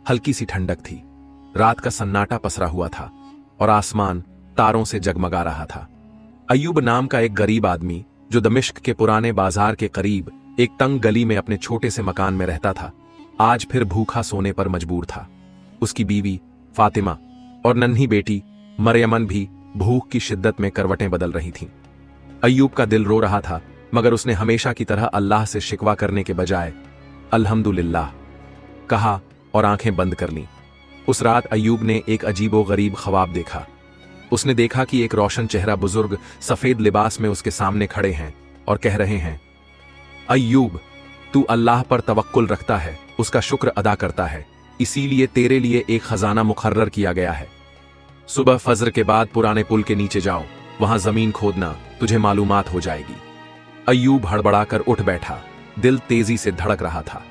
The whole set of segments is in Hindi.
हल्की सी ठंडक थी। रात का सन्नाटा पसरा हुआ था और आसमान तारों से जगमगा रहा था। अय्यूब नाम का एक गरीब आदमी जो दमिश्क के पुराने बाजार के करीब एक तंग गली में अपने छोटे से मकान में रहता था, आज फिर भूखा सोने पर मजबूर था। उसकी बीवी फातिमा और नन्ही बेटी मरियमन भी भूख की शिद्दत में करवटें बदल रही थीं। अय्यूब का दिल रो रहा था, मगर उसने हमेशा की तरह अल्लाह से शिकवा करने के बजाय अल्हम्दुलिल्लाह कहा और आंखें बंद कर लीं। उस रात अय्यूब ने एक अजीबो गरीब ख्वाब देखा। उसने देखा कि एक रोशन चेहरा बुजुर्ग सफेद लिबास में उसके सामने खड़े हैं और कह रहे हैं, अय्यूब, तू अल्लाह पर तवक्कुल रखता है, उसका शुक्र अदा करता है, इसीलिए तेरे लिए एक खजाना मुकर्रर किया गया है। सुबह फजर के बाद पुराने पुल के नीचे जाओ, वहां जमीन खोदना, तुझे मालूमात हो जाएगी। अय्यूब हड़बड़ाकर उठ बैठा। दिल तेजी से धड़क रहा था।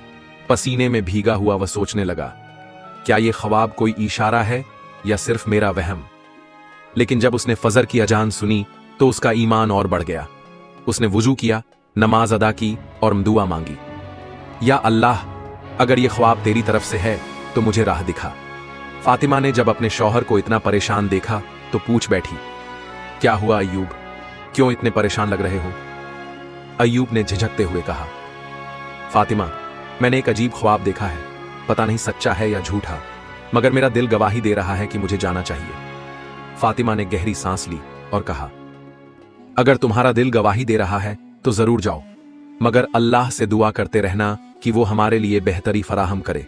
पसीने में भीगा हुआ वह सोचने लगा, क्या यह ख्वाब कोई इशारा है या सिर्फ मेरा वहम। लेकिन जब उसने फजर की अजान सुनी तो उसका ईमान और बढ़ गया। उसने वुजू किया, नमाज अदा की और दुआ मांगी, या अल्लाह, अगर यह ख्वाब तेरी तरफ से है तो मुझे राह दिखा। फातिमा ने जब अपने शौहर को इतना परेशान देखा तो पूछ बैठी, क्या हुआ अय्यूब, क्यों इतने परेशान लग रहे हो। अय्यूब ने झिझकते हुए कहा, फातिमा, मैंने एक अजीब ख्वाब देखा है, पता नहीं सच्चा है या झूठा, मगर मेरा दिल गवाही दे रहा है कि मुझे जाना चाहिए। फातिमा ने गहरी सांस ली और कहा, अगर तुम्हारा दिल गवाही दे रहा है तो जरूर जाओ, मगर अल्लाह से दुआ करते रहना कि वो हमारे लिए बेहतरी फराहम करे।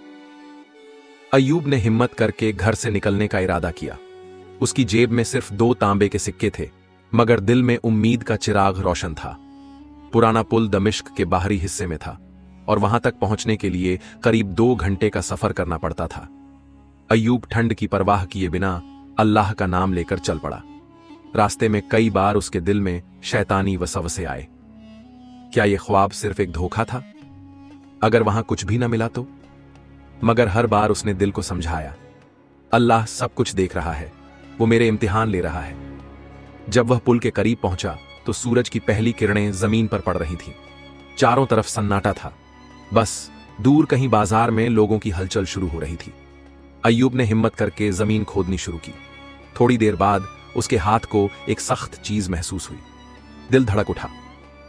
अय्यूब ने हिम्मत करके घर से निकलने का इरादा किया। उसकी जेब में सिर्फ 2 तांबे के सिक्के थे, मगर दिल में उम्मीद का चिराग रोशन था। पुराना पुल दमिश्क के बाहरी हिस्से में था और वहां तक पहुंचने के लिए करीब 2 घंटे का सफर करना पड़ता था। अय्यूब ठंड की परवाह किए बिना अल्लाह का नाम लेकर चल पड़ा। रास्ते में कई बार उसके दिल में शैतानी वसवसे आए। क्या यह ख्वाब सिर्फ एक धोखा था? अगर वहां कुछ भी न मिला तो? मगर हर बार उसने दिल को समझाया, अल्लाह सब कुछ देख रहा है, वो मेरे इम्तिहान ले रहा है। जब वह पुल के करीब पहुंचा तो सूरज की पहली किरणें जमीन पर पड़ रही थीं। चारों तरफ सन्नाटा था, बस दूर कहीं बाजार में लोगों की हलचल शुरू हो रही थी। अय्यूब ने हिम्मत करके जमीन खोदनी शुरू की। थोड़ी देर बाद उसके हाथ को एक सख्त चीज महसूस हुई। दिल धड़क उठा।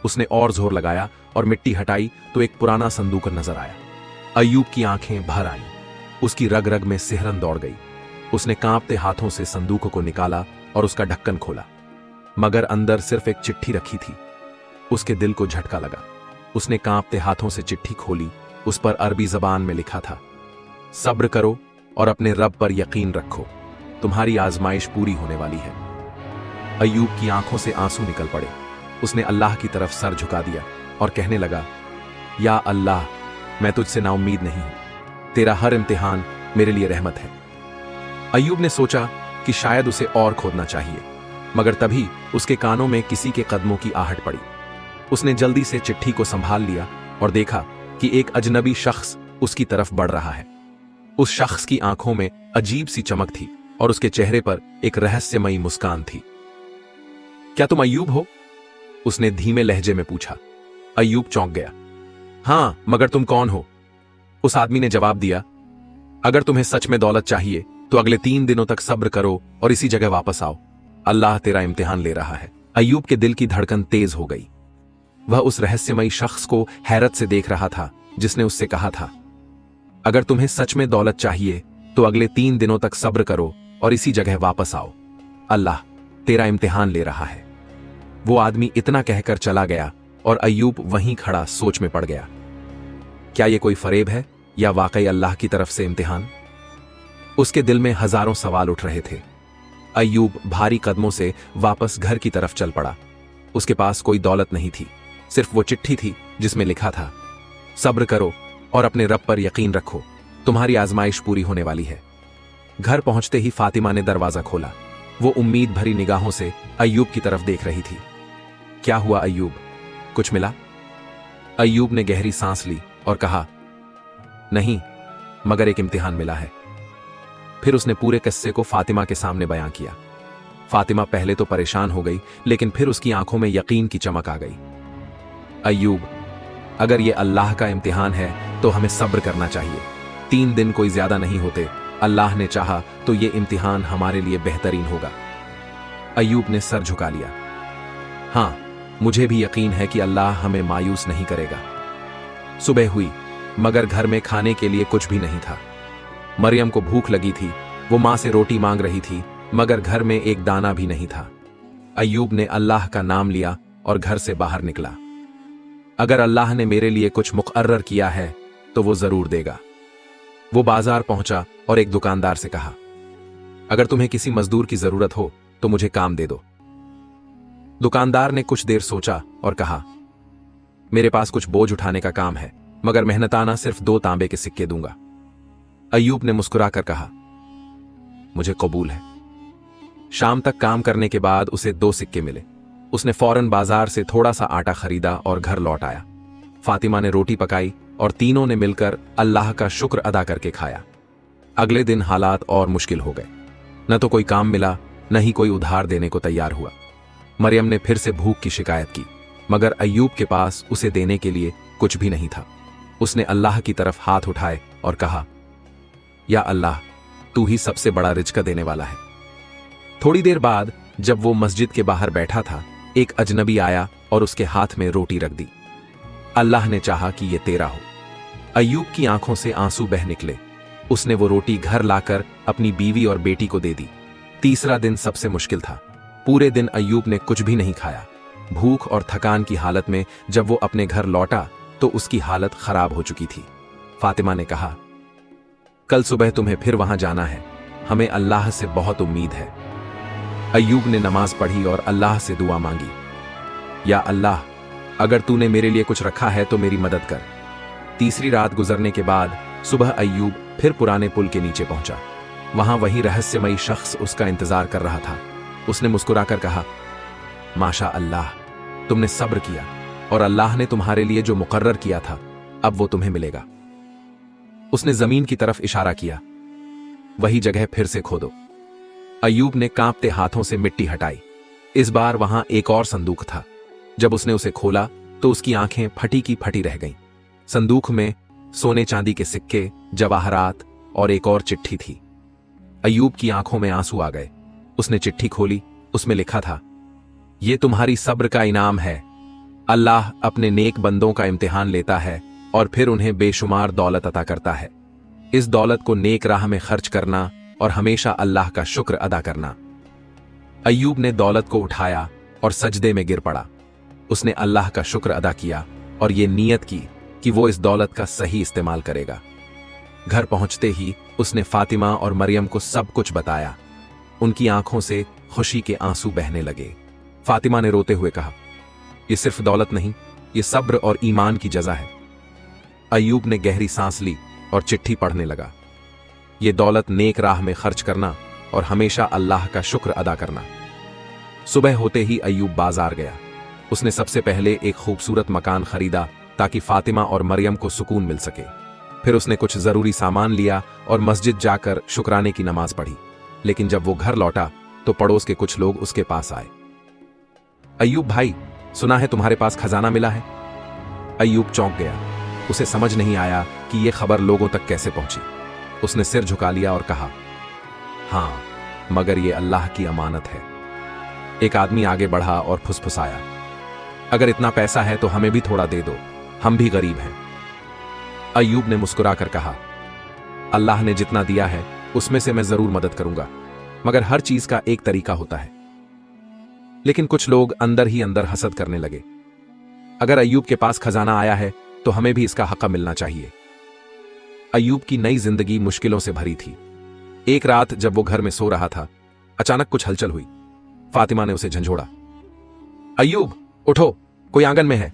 उसने और जोर लगाया और मिट्टी हटाई तो एक पुराना संदूक नजर आया। अय्यूब की आंखें भर आईं। उसकी रग रग में सिहरन दौड़ गई। उसने कांपते हाथों से संदूक को निकाला और उसका ढक्कन खोला, मगर अंदर सिर्फ एक चिट्ठी रखी थी। उसके दिल को झटका लगा। उसने कांपते हाथों से चिट्ठी खोली। उस पर अरबी जबान में लिखा था, सब्र करो और अपने रब पर यकीन रखो, तुम्हारी आजमाइश पूरी होने वाली है। अय्यूब की आंखों से आंसू निकल पड़े। उसने अल्लाह की तरफ सर झुका दिया और कहने लगा, या अल्लाह, मैं तुझसे नाउम्मीद नहीं हूं, तेरा हर इम्तिहान मेरे लिए रहमत है। अय्यूब ने सोचा कि शायद उसे और खोदना चाहिए, मगर तभी उसके कानों में किसी के कदमों की आहट पड़ी। उसने जल्दी से चिट्ठी को संभाल लिया और देखा कि एक अजनबी शख्स उसकी तरफ बढ़ रहा है। उस शख्स की आंखों में अजीब सी चमक थी और उसके चेहरे पर एक रहस्यमयी मुस्कान थी। क्या तुम अय्यूब हो? उसने धीमे लहजे में पूछा। अय्यूब चौंक गया। हां, मगर तुम कौन हो? उस आदमी ने जवाब दिया, अगर तुम्हें सच में दौलत चाहिए तो अगले 3 दिनों तक सब्र करो और इसी जगह वापस आओ, अल्लाह तेरा इम्तिहान ले रहा है। अय्यूब के दिल की धड़कन तेज हो गई। वह उस रहस्यमयी शख्स को हैरत से देख रहा था जिसने उससे कहा था, अगर तुम्हें सच में दौलत चाहिए तो अगले 3 दिनों तक सब्र करो और इसी जगह वापस आओ, अल्लाह तेरा इम्तिहान ले रहा है। वो आदमी इतना कहकर चला गया और अय्यूब वहीं खड़ा सोच में पड़ गया। क्या यह कोई फरेब है या वाकई अल्लाह की तरफ से इम्तिहान? उसके दिल में हजारों सवाल उठ रहे थे। अय्यूब भारी कदमों से वापस घर की तरफ चल पड़ा। उसके पास कोई दौलत नहीं थी, सिर्फ वो चिट्ठी थी जिसमें लिखा था, सब्र करो और अपने रब पर यकीन रखो, तुम्हारी आजमाइश पूरी होने वाली है। घर पहुंचते ही फातिमा ने दरवाजा खोला। वो उम्मीद भरी निगाहों से अय्यूब की तरफ देख रही थी। क्या हुआ अय्यूब, कुछ मिला? अय्यूब ने गहरी सांस ली और कहा, नहीं, मगर एक इम्तिहान मिला है। फिर उसने पूरे किस्से को फातिमा के सामने बयां किया। फातिमा पहले तो परेशान हो गई, लेकिन फिर उसकी आंखों में यकीन की चमक आ गई। अय्यूब, अगर यह अल्लाह का इम्तिहान है तो हमें सब्र करना चाहिए। 3 दिन कोई ज्यादा नहीं होते, अल्लाह ने चाहा तो ये इम्तिहान हमारे लिए बेहतरीन होगा। अय्यूब ने सर झुका लिया। हां, मुझे भी यकीन है कि अल्लाह हमें मायूस नहीं करेगा। सुबह हुई, मगर घर में खाने के लिए कुछ भी नहीं था। मरियम को भूख लगी थी, वो मां से रोटी मांग रही थी, मगर घर में एक दाना भी नहीं था। अय्यूब ने अल्लाह का नाम लिया और घर से बाहर निकला। अगर अल्लाह ने मेरे लिए कुछ मुकर्रर किया है तो वो जरूर देगा। वो बाजार पहुंचा और एक दुकानदार से कहा, अगर तुम्हें किसी मजदूर की जरूरत हो तो मुझे काम दे दो। दुकानदार ने कुछ देर सोचा और कहा, मेरे पास कुछ बोझ उठाने का काम है, मगर मेहनताना सिर्फ 2 तांबे के सिक्के दूंगा। अय्यूब ने मुस्कुराकर कहा, मुझे कबूल है। शाम तक काम करने के बाद उसे 2 सिक्के मिले। उसने फौरन बाजार से थोड़ा सा आटा खरीदा और घर लौट आया। फातिमा ने रोटी पकाई और तीनों ने मिलकर अल्लाह का शुक्र अदा करके खाया। अगले दिन हालात और मुश्किल हो गए। न तो कोई काम मिला, न ही कोई उधार देने को तैयार हुआ। मरियम ने फिर से भूख की शिकायत की, मगर अय्यूब के पास उसे देने के लिए कुछ भी नहीं था। उसने अल्लाह की तरफ हाथ उठाए और कहा, या अल्लाह, तू ही सबसे बड़ा रिज़्क देने वाला है। थोड़ी देर बाद जब वो मस्जिद के बाहर बैठा था, एक अजनबी आया और उसके हाथ में रोटी रख दी। अल्लाह ने चाहा कि ये तेरा हो। अय्यूब की आंखों से आंसू बह निकले। उसने वो रोटी घर लाकर अपनी बीवी और बेटी को दे दी। तीसरा दिन सबसे मुश्किल था। पूरे दिन अय्यूब ने कुछ भी नहीं खाया। भूख और थकान की हालत में जब वो अपने घर लौटा तो उसकी हालत खराब हो चुकी थी। फातिमा ने कहा, कल सुबह तुम्हें फिर वहां जाना है, हमें अल्लाह से बहुत उम्मीद है। अय्यूब ने नमाज पढ़ी और अल्लाह से दुआ मांगी, या अल्लाह, अगर तूने मेरे लिए कुछ रखा है तो मेरी मदद कर। तीसरी रात गुजरने के बाद सुबह अय्यूब फिर पुराने पुल के नीचे पहुंचा। वहां वही रहस्यमयी शख्स उसका इंतजार कर रहा था। उसने मुस्कुराकर कहा, माशा अल्लाह, तुमने सब्र किया और अल्लाह ने तुम्हारे लिए जो मुकर्रर किया था अब वो तुम्हें मिलेगा। उसने जमीन की तरफ इशारा किया, वही जगह फिर से खोदो। अय्यूब ने कांपते हाथों से मिट्टी हटाई। इस बार वहां एक और संदूक था। जब उसने उसे खोला तो उसकी आंखें फटी की फटी रह गईं। संदूक में सोने चांदी के सिक्के, जवाहरात और एक और चिट्ठी थी। अय्यूब की आंखों में आंसू आ गए। उसने चिट्ठी खोली। उसमें लिखा था, यह तुम्हारी सब्र का इनाम है। अल्लाह अपने नेक बंदों का इम्तिहान लेता है और फिर उन्हें बेशुमार दौलत अता करता है। इस दौलत को नेक राह में खर्च करना और हमेशा अल्लाह का शुक्र अदा करना। अय्यूब ने दौलत को उठाया और सजदे में गिर पड़ा। उसने अल्लाह का शुक्र अदा किया और ये नीयत की कि वो इस दौलत का सही इस्तेमाल करेगा। घर पहुंचते ही उसने फातिमा और मरियम को सब कुछ बताया। उनकी आंखों से खुशी के आंसू बहने लगे। फातिमा ने रोते हुए कहा, यह सिर्फ दौलत नहीं, ये सब्र और ईमान की जजा है। अय्यूब ने गहरी सांस ली और चिट्ठी पढ़ने लगा। ये दौलत नेक राह में खर्च करना और हमेशा अल्लाह का शुक्र अदा करना। सुबह होते ही अय्यूब बाजार गया। उसने सबसे पहले एक खूबसूरत मकान खरीदा ताकि फातिमा और मरियम को सुकून मिल सके। फिर उसने कुछ जरूरी सामान लिया और मस्जिद जाकर शुक्राने की नमाज पढ़ी। लेकिन जब वो घर लौटा तो पड़ोस के कुछ लोग उसके पास आए। अय्यूब भाई, सुना है तुम्हारे पास खजाना मिला है। अय्यूब चौंक गया। उसे समझ नहीं आया कि यह खबर लोगों तक कैसे पहुंची। उसने सिर झुका लिया और कहा, हां, मगर यह अल्लाह की अमानत है। एक आदमी आगे बढ़ा और फुसफुसाया, अगर इतना पैसा है तो हमें भी थोड़ा दे दो, हम भी गरीब हैं। अय्यूब ने मुस्कुराकर कहा, अल्लाह ने जितना दिया है उसमें से मैं जरूर मदद करूंगा, मगर हर चीज का एक तरीका होता है। लेकिन कुछ लोग अंदर ही अंदर हसद करने लगे। अगर अय्यूब के पास खजाना आया है तो हमें भी इसका हक मिलना चाहिए। अय्यूब की नई जिंदगी मुश्किलों से भरी थी। एक रात जब वो घर में सो रहा था, अचानक कुछ हलचल हुई। फातिमा ने उसे झंझोड़ा, अय्यूब उठो, कोई आंगन में है।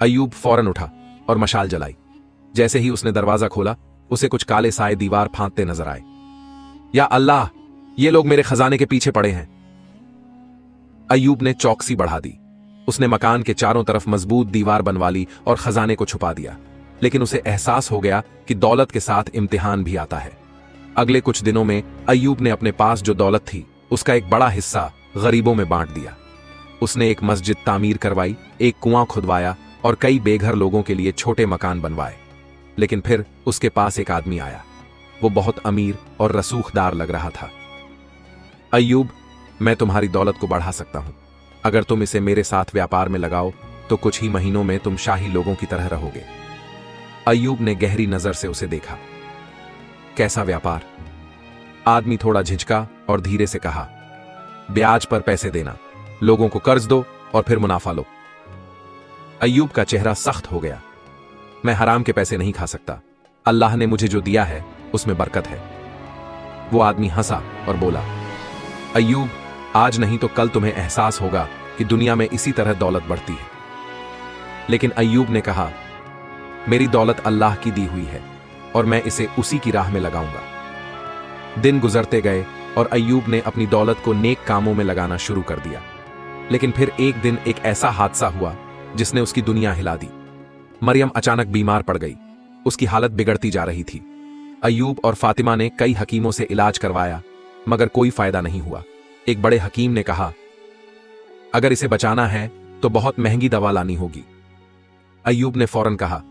अय्यूब फौरन उठा और मशाल जलाई। जैसे ही उसने दरवाजा खोला, उसे कुछ काले साए दीवार फांकते नजर आए। या अल्लाह, ये लोग मेरे खजाने के पीछे पड़े हैं। अय्यूब ने चौकसी बढ़ा दी। उसने मकान के चारों तरफ मजबूत दीवार बनवा ली और खजाने को छुपा दिया। लेकिन उसे एहसास हो गया कि दौलत के साथ इम्तिहान भी आता है। अगले कुछ दिनों में अय्यूब ने अपने पास जो दौलत थी उसका एक बड़ा हिस्सा गरीबों में बांट दिया। उसने एक मस्जिद तामीर करवाई, एक कुआं खुदवाया और कई बेघर लोगों के लिए छोटे मकान बनवाए। लेकिन फिर उसके पास एक आदमी आया। वो बहुत अमीर और रसूखदार लग रहा था। अय्यूब, मैं तुम्हारी दौलत को बढ़ा सकता हूं। अगर तुम इसे मेरे साथ व्यापार में लगाओ तो कुछ ही महीनों में तुम शाही लोगों की तरह रहोगे। अय्यूब ने गहरी नजर से उसे देखा। कैसा व्यापार? आदमी थोड़ा झिझका और धीरे से कहा, ब्याज पर पैसे देना, लोगों को कर्ज दो और फिर मुनाफा लो। अय्यूब का चेहरा सख्त हो गया। मैं हराम के पैसे नहीं खा सकता। अल्लाह ने मुझे जो दिया है उसमें बरकत है। वो आदमी हंसा और बोला, अय्यूब, आज नहीं तो कल तुम्हें एहसास होगा कि दुनिया में इसी तरह दौलत बढ़ती है। लेकिन अय्यूब ने कहा, मेरी दौलत अल्लाह की दी हुई है और मैं इसे उसी की राह में लगाऊंगा। दिन गुजरते गए और अय्यूब ने अपनी दौलत को नेक कामों में लगाना शुरू कर दिया। लेकिन फिर एक दिन एक ऐसा हादसा हुआ जिसने उसकी दुनिया हिला दी। मरियम अचानक बीमार पड़ गई। उसकी हालत बिगड़ती जा रही थी। अय्यूब और फातिमा ने कई हकीमों से इलाज करवाया, मगर कोई फायदा नहीं हुआ। एक बड़े हकीम ने कहा, अगर इसे बचाना है तो बहुत महंगी दवा लानी होगी। अय्यूब ने फौरन कहा,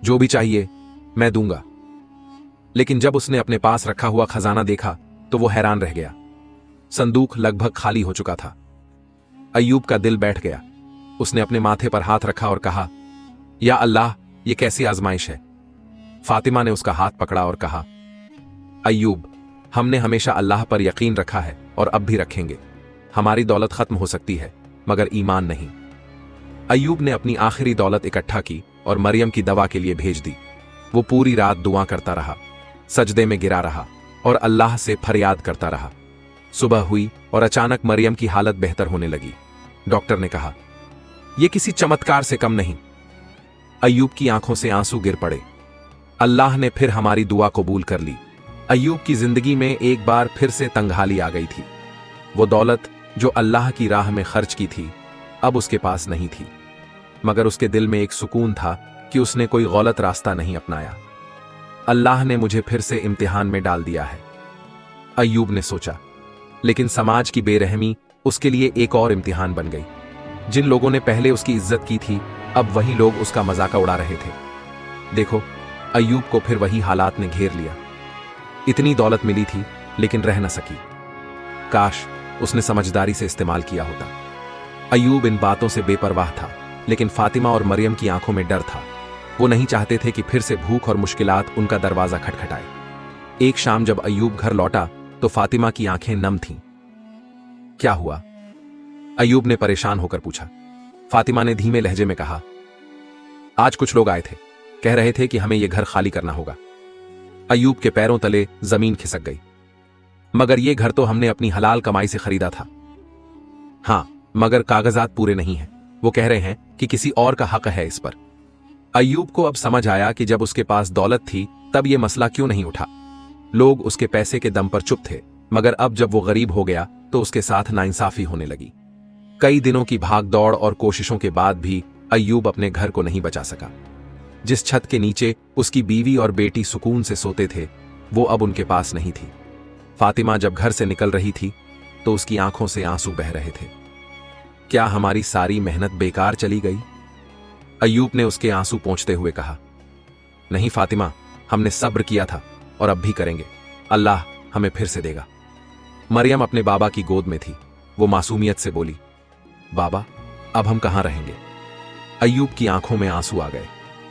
जो भी चाहिए मैं दूंगा। लेकिन जब उसने अपने पास रखा हुआ खजाना देखा तो वो हैरान रह गया। संदूक लगभग खाली हो चुका था। अय्यूब का दिल बैठ गया। उसने अपने माथे पर हाथ रखा और कहा, या अल्लाह, ये कैसी आजमाइश है। फातिमा ने उसका हाथ पकड़ा और कहा, अय्यूब, हमने हमेशा अल्लाह पर यकीन रखा है और अब भी रखेंगे। हमारी दौलत खत्म हो सकती है मगर ईमान नहीं। अय्यूब ने अपनी आखिरी दौलत इकट्ठा की और मरियम की दवा के लिए भेज दी। वो पूरी रात दुआ करता रहा, सजदे में गिरा रहा और अल्लाह से फरियाद करता रहा। सुबह हुई और अचानक मरियम की हालत बेहतर होने लगी। डॉक्टर ने कहा, यह किसी चमत्कार से कम नहीं। अय्यूब की आंखों से आंसू गिर पड़े। अल्लाह ने फिर हमारी दुआ कबूल कर ली। अय्यूब की जिंदगी में एक बार फिर से तंगहाली आ गई थी। वो दौलत जो अल्लाह की राह में खर्च की थी अब उसके पास नहीं थी, मगर उसके दिल में एक सुकून था कि उसने कोई गलत रास्ता नहीं अपनाया। अल्लाह ने मुझे फिर से इम्तिहान में डाल दिया है, अय्यूब ने सोचा। लेकिन समाज की बेरहमी उसके लिए एक और इम्तिहान बन गई। जिन लोगों ने पहले उसकी इज्जत की थी अब वही लोग उसका मजाक उड़ा रहे थे। देखो, अय्यूब को फिर वही हालात ने घेर लिया। इतनी दौलत मिली थी लेकिन रह न सकी। काश उसने समझदारी से इस्तेमाल किया होता। अय्यूब इन बातों से बेपरवाह था, लेकिन फातिमा और मरियम की आंखों में डर था। वो नहीं चाहते थे कि फिर से भूख और मुश्किलात उनका दरवाजा खटखटाए। एक शाम जब अय्यूब घर लौटा तो फातिमा की आंखें नम थीं। क्या हुआ? अय्यूब ने परेशान होकर पूछा। फातिमा ने धीमे लहजे में कहा, आज कुछ लोग आए थे, कह रहे थे कि हमें यह घर खाली करना होगा। अय्यूब के पैरों तले जमीन खिसक गई। मगर यह घर तो हमने अपनी हलाल कमाई से खरीदा था। हां, मगर कागजात पूरे नहीं हैं। वो कह रहे हैं कि किसी और का हक है इस पर। अय्यूब को अब समझ आया कि जब उसके पास दौलत थी तब यह मसला क्यों नहीं उठा। लोग उसके पैसे के दम पर चुप थे, मगर अब जब वो गरीब हो गया तो उसके साथ नाइंसाफी होने लगी। कई दिनों की भाग दौड़ और कोशिशों के बाद भी अय्यूब अपने घर को नहीं बचा सका। जिस छत के नीचे उसकी बीवी और बेटी सुकून से सोते थे वो अब उनके पास नहीं थी। फातिमा जब घर से निकल रही थी तो उसकी आंखों से आंसू बह रहे थे। क्या हमारी सारी मेहनत बेकार चली गई? अय्यूब ने उसके आंसू पोंछते हुए कहा, नहीं फातिमा, हमने सब्र किया था और अब भी करेंगे। अल्लाह हमें फिर से देगा। मरियम अपने बाबा की गोद में थी। वो मासूमियत से बोली, बाबा, अब हम कहां रहेंगे? अय्यूब की आंखों में आंसू आ गए,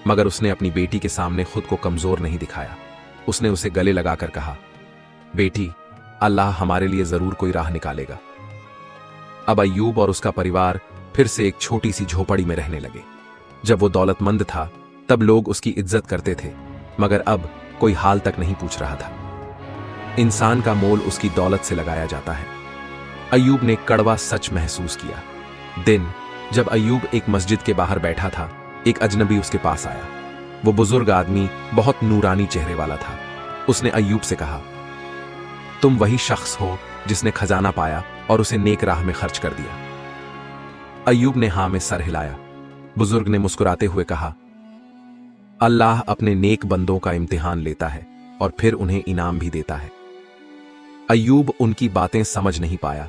मगर उसने अपनी बेटी के सामने खुद को कमजोर नहीं दिखाया। उसने उसे गले लगाकर कहा, बेटी, अल्लाह हमारे लिए जरूर कोई राह निकालेगा। अब अय्यूब और उसका परिवार फिर से एक छोटी सी झोपड़ी में रहने लगे। जब वो दौलतमंद था तब लोग उसकी इज्जत करते थे, मगर अब कोई हाल तक नहीं पूछ रहा था। इंसान का मोल उसकी दौलत से लगाया जाता है। अय्यूब ने कड़वा सच महसूस किया। दिन जब अय्यूब एक मस्जिद के बाहर बैठा था, एक अजनबी उसके पास आया। वो बुजुर्ग आदमी बहुत नूरानी चेहरे वाला था। उसने अय्यूब से कहा, तुम वही शख्स हो जिसने खजाना पाया और उसे नेक राह में खर्च कर दिया। अय्यूब ने हां में सर हिलाया। बुजुर्ग ने मुस्कुराते हुए कहा, अल्लाह अपने नेक बंदों का इम्तिहान लेता है और फिर उन्हें इनाम भी देता है। अय्यूब उनकी बातें समझ नहीं पाया,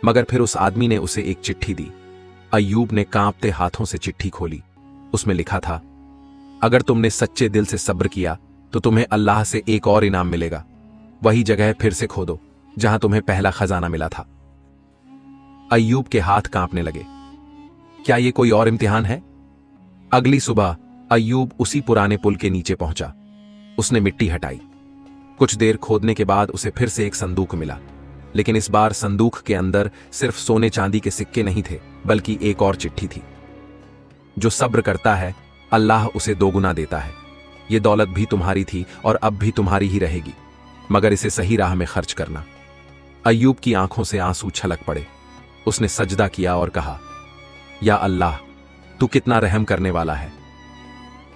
मगर फिर उस आदमी ने उसे एक चिट्ठी दी। अय्यूब ने कांपते हाथों से चिट्ठी खोली। उसमें लिखा था, अगर तुमने सच्चे दिल से सब्र किया तो तुम्हें अल्लाह से एक और इनाम मिलेगा। वही जगह फिर से खोदो जहां तुम्हें पहला खजाना मिला था। अय्यूब के हाथ कांपने लगे। क्या यह कोई और इम्तिहान है? अगली सुबह अय्यूब उसी पुराने पुल के नीचे पहुंचा। उसने मिट्टी हटाई। कुछ देर खोदने के बाद उसे फिर से एक संदूक मिला, लेकिन इस बार संदूक के अंदर सिर्फ सोने चांदी के सिक्के नहीं थे, बल्कि एक और चिट्ठी थी। जो सब्र करता है अल्लाह उसे दोगुना देता है। ये दौलत भी तुम्हारी थी और अब भी तुम्हारी ही रहेगी, मगर इसे सही राह में खर्च करना। अय्यूब की आंखों से आंसू छलक पड़े। उसने सजदा किया और कहा, या अल्लाह, तू कितना रहम करने वाला है।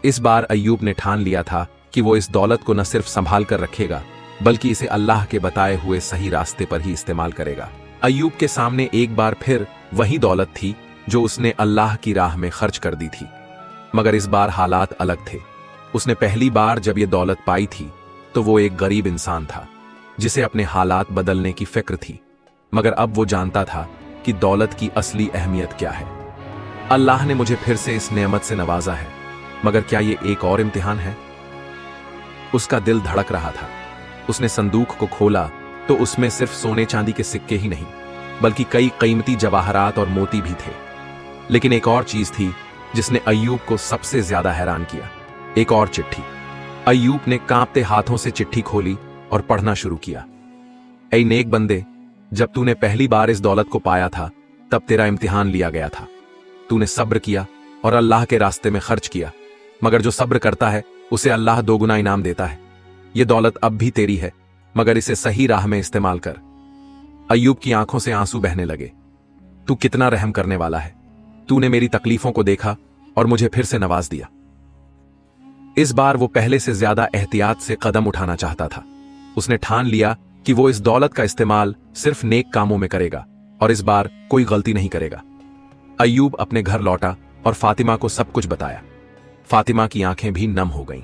इस बार अय्यूब ने ठान लिया था कि वो इस दौलत को न सिर्फ संभाल कर रखेगा, बल्कि इसे अल्लाह के बताए हुए सही रास्ते पर ही इस्तेमाल करेगा। अय्यूब के सामने एक बार फिर वही दौलत थी जो उसने अल्लाह की राह में खर्च कर दी थी, मगर इस बार हालात अलग थे। उसने पहली बार जब ये दौलत पाई थी तो वो एक गरीब इंसान था जिसे अपने हालात बदलने की फिक्र थी, मगर अब वो जानता था कि दौलत की असली अहमियत क्या है। अल्लाह ने मुझे फिर से इस नेमत से नवाजा है, मगर क्या ये एक और इम्तिहान है? उसका दिल धड़क रहा था। उसने संदूक को खोला तो उसमें सिर्फ सोने चांदी के सिक्के ही नहीं, बल्कि कई कीमती जवाहरात और मोती भी थे। लेकिन एक और चीज थी जिसने अय्यूब को सबसे ज्यादा हैरान किया। एक और चिट्ठी। अय्यूब ने कांपते हाथों से चिट्ठी खोली और पढ़ना शुरू किया। ऐ नेक बंदे, जब तूने पहली बार इस दौलत को पाया था तब तेरा इम्तिहान लिया गया था। तूने सब्र किया और अल्लाह के रास्ते में खर्च किया, मगर जो सब्र करता है उसे अल्लाह दोगुना इनाम देता है। यह दौलत अब भी तेरी है, मगर इसे सही राह में इस्तेमाल कर। अय्यूब की आंखों से आंसू बहने लगे। तू कितना रहम करने वाला है। तूने मेरी तकलीफों को देखा और मुझे फिर से नवाज दिया। इस बार वो पहले से ज्यादा एहतियात से कदम उठाना चाहता था। उसने ठान लिया कि वो इस दौलत का इस्तेमाल सिर्फ नेक कामों में करेगा और इस बार कोई गलती नहीं करेगा। अय्यूब अपने घर लौटा और फातिमा को सब कुछ बताया। फातिमा की आंखें भी नम हो गईं।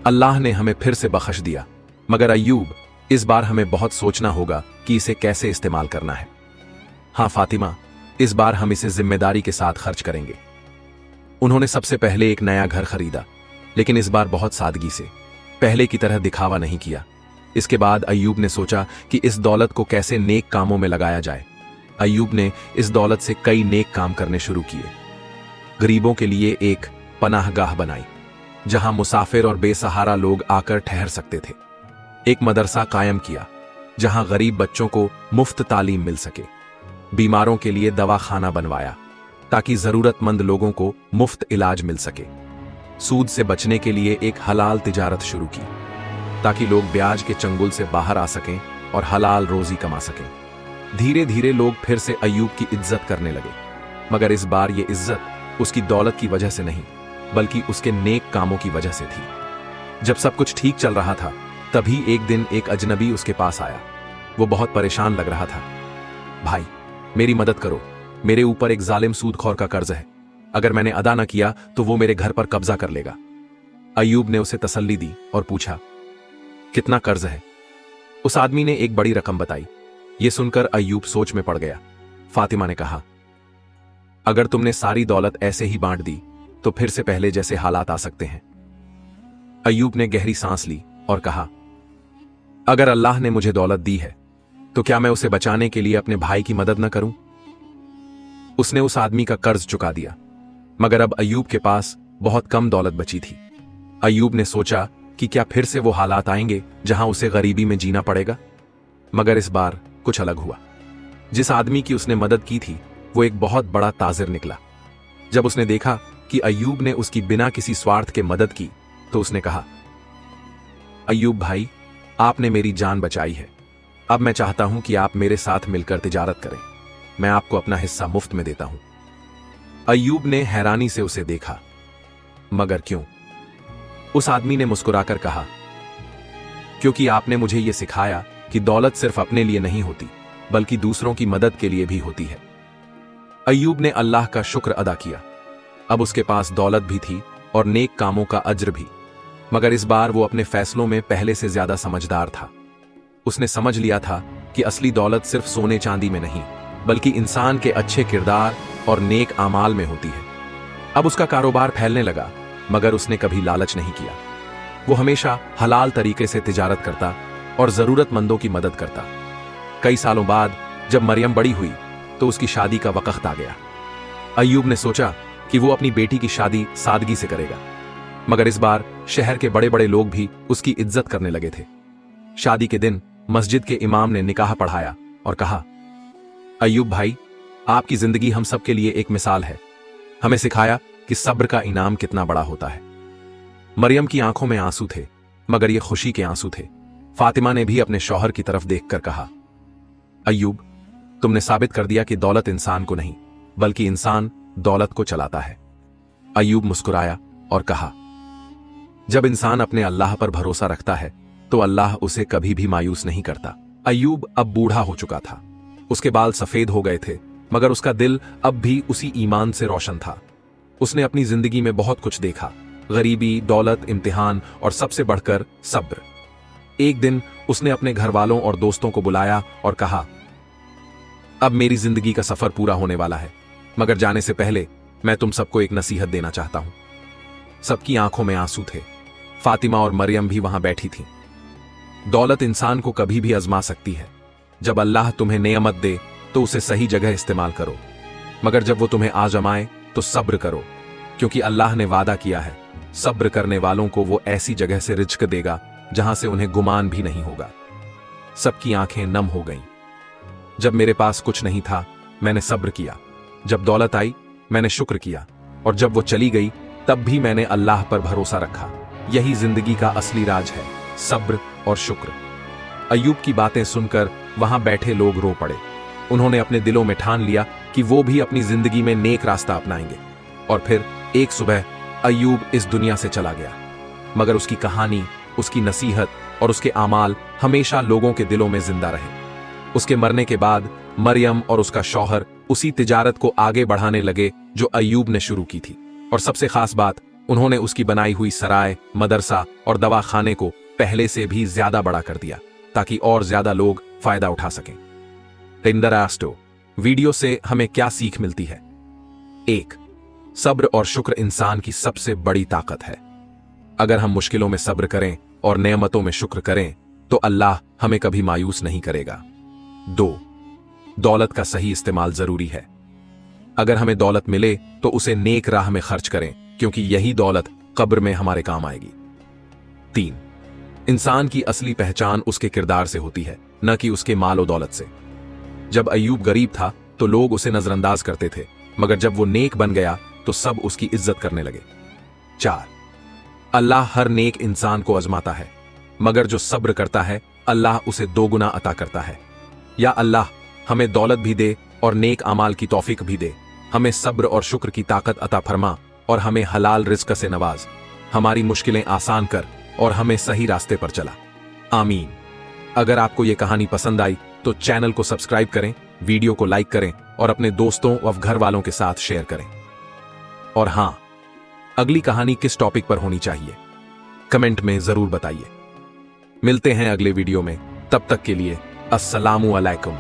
अल्लाह ने हमें फिर से बख्श दिया, मगर अय्यूब, इस बार हमें बहुत सोचना होगा कि इसे कैसे इस्तेमाल करना है। हां फातिमा, इस बार हम इसे जिम्मेदारी के साथ खर्च करेंगे। उन्होंने सबसे पहले एक नया घर खरीदा, लेकिन इस बार बहुत सादगी से, पहले की तरह दिखावा नहीं किया। इसके बाद अय्यूब ने सोचा कि इस दौलत को कैसे नेक कामों में लगाया जाए। अय्यूब ने इस दौलत से कई नेक काम करने शुरू किए। गरीबों के लिए एक पनाहगाह बनाई जहां मुसाफिर और बेसहारा लोग आकर ठहर सकते थे। एक मदरसा कायम किया जहां गरीब बच्चों को मुफ्त तालीम मिल सके। बीमारों के लिए दवाखाना बनवाया ताकि जरूरतमंद लोगों को मुफ्त इलाज मिल सके। सूद से बचने के लिए एक हलाल तिजारत शुरू की ताकि लोग ब्याज के चंगुल से बाहर आ सकें और हलाल रोजी कमा सकें। धीरे धीरे लोग फिर से अय्यूब की इज्जत करने लगे, मगर इस बार ये इज्जत उसकी दौलत की वजह से नहीं, बल्कि उसके नेक कामों की वजह से थी। जब सब कुछ ठीक चल रहा था, तभी एक दिन एक अजनबी उसके पास आया। वो बहुत परेशान लग रहा था। भाई, मेरी मदद करो, मेरे ऊपर एक जालिम सूदखोर का कर्ज है। अगर मैंने अदा न किया तो वो मेरे घर पर कब्जा कर लेगा। अय्यूब ने उसे तसल्ली दी और पूछा, कितना कर्ज है? उस आदमी ने एक बड़ी रकम बताई। यह सुनकर अय्यूब सोच में पड़ गया। फातिमा ने कहा, अगर तुमने सारी दौलत ऐसे ही बांट दी तो फिर से पहले जैसे हालात आ सकते हैं। अय्यूब ने गहरी सांस ली और कहा, अगर अल्लाह ने मुझे दौलत दी है तो क्या मैं उसे बचाने के लिए अपने भाई की मदद न करूं? उसने उस आदमी का कर्ज चुका दिया, मगर अब अय्यूब के पास बहुत कम दौलत बची थी। अय्यूब ने सोचा कि क्या फिर से वो हालात आएंगे जहां उसे गरीबी में जीना पड़ेगा, मगर इस बार कुछ अलग हुआ। जिस आदमी की उसने मदद की थी वो एक बहुत बड़ा ताजिर निकला। जब उसने देखा कि अय्यूब ने उसकी बिना किसी स्वार्थ के मदद की तो उसने कहा, अय्यूब भाई, आपने मेरी जान बचाई है। अब मैं चाहता हूं कि आप मेरे साथ मिलकर तिजारत करें। मैं आपको अपना हिस्सा मुफ्त में देता हूं। अय्यूब ने हैरानी से उसे देखा। मगर क्यों? उस आदमी ने मुस्कुराकर कहा, क्योंकि आपने मुझे यह सिखाया कि दौलत सिर्फ अपने लिए नहीं होती, बल्कि दूसरों की मदद के लिए भी होती है। अय्यूब ने अल्लाह का शुक्र अदा किया। अब उसके पास दौलत भी थी और नेक कामों का अज्र भी, मगर इस बार वो अपने फैसलों में पहले से ज्यादा समझदार था। उसने समझ लिया था कि असली दौलत सिर्फ सोने चांदी में नहीं, बल्कि इंसान के अच्छे किरदार और नेक आमाल में होती है। अब उसका कारोबार फैलने लगा मगर उसने कभी लालच नहीं किया। वो हमेशा हलाल तरीके से तिजारत करता और जरूरतमंदों की मदद करता। कई सालों बाद जब मरियम बड़ी हुई तो उसकी शादी का वक्त आ गया। अय्यूब ने सोचा कि वो अपनी बेटी की शादी सादगी से करेगा, मगर इस बार शहर के बड़े बड़े लोग भी उसकी इज्जत करने लगे थे। शादी के दिन मस्जिद के इमाम ने निकाह पढ़ाया और कहा, अय्यूब भाई, आपकी जिंदगी हम सब के लिए एक मिसाल है। हमें सिखाया कि सब्र का इनाम कितना बड़ा होता है। मरियम की आंखों में आंसू थे, मगर ये खुशी के आंसू थे। फातिमा ने भी अपने शौहर की तरफ देखकर कहा, अय्यूब, तुमने साबित कर दिया कि दौलत इंसान को नहीं बल्कि इंसान दौलत को चलाता है। अय्यूब मुस्कुराया और कहा, जब इंसान अपने अल्लाह पर भरोसा रखता है तो अल्लाह उसे कभी भी मायूस नहीं करता। अय्यूब अब बूढ़ा हो चुका था। उसके बाल सफेद हो गए थे, मगर उसका दिल अब भी उसी ईमान से रोशन था। उसने अपनी जिंदगी में बहुत कुछ देखा, गरीबी, दौलत, इम्तिहान और सबसे बढ़कर सब्र। एक दिन उसने अपने घर वालों और दोस्तों को बुलाया और कहा, अब मेरी जिंदगी का सफर पूरा होने वाला है, मगर जाने से पहले मैं तुम सबको एक नसीहत देना चाहता हूं। सबकी आंखों में आंसू थे। फातिमा और मरियम भी वहां बैठी थीं। दौलत इंसान को कभी भी आजमा सकती है। जब अल्लाह तुम्हें नेमत दे तो उसे सही जगह इस्तेमाल करो, मगर जब वो तुम्हें आजमाए तो सब्र करो, क्योंकि अल्लाह ने वादा किया है, सब्र करने वालों को वो ऐसी जगह से रिज्क देगा जहां से उन्हें गुमान भी नहीं होगा। सबकी आंखें नम हो गईं। जब मेरे पास कुछ नहीं था मैंने सब्र किया, जब दौलत आई मैंने शुक्र किया, और जब वो चली गई तब भी मैंने अल्लाह पर भरोसा रखा। यही जिंदगी का असली राज है, सब्र और शुक्र। अय्यूब की बातें सुनकर वहां बैठे लोग रो पड़े। उन्होंने अपने दिलों में ठान लिया कि वो भी अपनी जिंदगी में नेक रास्ता अपनाएंगे। और फिर एक सुबह अय्यूब इस दुनिया से चला गया, मगर उसकी कहानी, उसकी नसीहत और उसके आमाल हमेशा लोगों के दिलों में जिंदा रहे। उसके मरने के बाद मरियम और उसका शौहर उसी तिजारत को आगे बढ़ाने लगे जो अय्यूब ने शुरू की थी। और सबसे खास बात, उन्होंने उसकी बनाई हुई सराय, मदरसा और दवाखाने को पहले से भी ज्यादा बड़ा कर दिया, ताकि और ज्यादा लोग फायदा उठा सकें। इंदरास्टो वीडियो से हमें क्या सीख मिलती है? 1. सब्र और शुक्र इंसान की सबसे बड़ी ताकत है। अगर हम मुश्किलों में सब्र करें और नेमतों में शुक्र करें तो अल्लाह हमें कभी मायूस नहीं करेगा। 2. दौलत का सही इस्तेमाल जरूरी है। अगर हमें दौलत मिले तो उसे नेक राह में खर्च करें, क्योंकि यही दौलत कब्र में हमारे काम आएगी। 3. इंसान की असली पहचान उसके किरदार से होती है, न कि उसके माल और दौलत से। जब अय्यूब गरीब था तो लोग उसे नजरअंदाज करते थे, मगर जब वो नेक बन गया तो सब उसकी इज्जत करने लगे। 4. अल्लाह हर नेक इंसान को आजमाता है, मगर जो सब्र करता है अल्लाह उसे 2 गुना अता करता है। या अल्लाह हमें दौलत भी दे और नेक अमाल की तौफीक भी दे। हमें सब्र और शुक्र की ताकत अता फरमा और हमें हलाल रिज़्क से नवाज। हमारी मुश्किलें आसान कर और हमें सही रास्ते पर चला। आमीन। अगर आपको ये कहानी पसंद आई तो चैनल को सब्सक्राइब करें, वीडियो को लाइक करें और अपने दोस्तों और घर वालों के साथ शेयर करें। और हां, अगली कहानी किस टॉपिक पर होनी चाहिए कमेंट में जरूर बताइए। मिलते हैं अगले वीडियो में, तब तक के लिए अस्सलामु अलैकुम।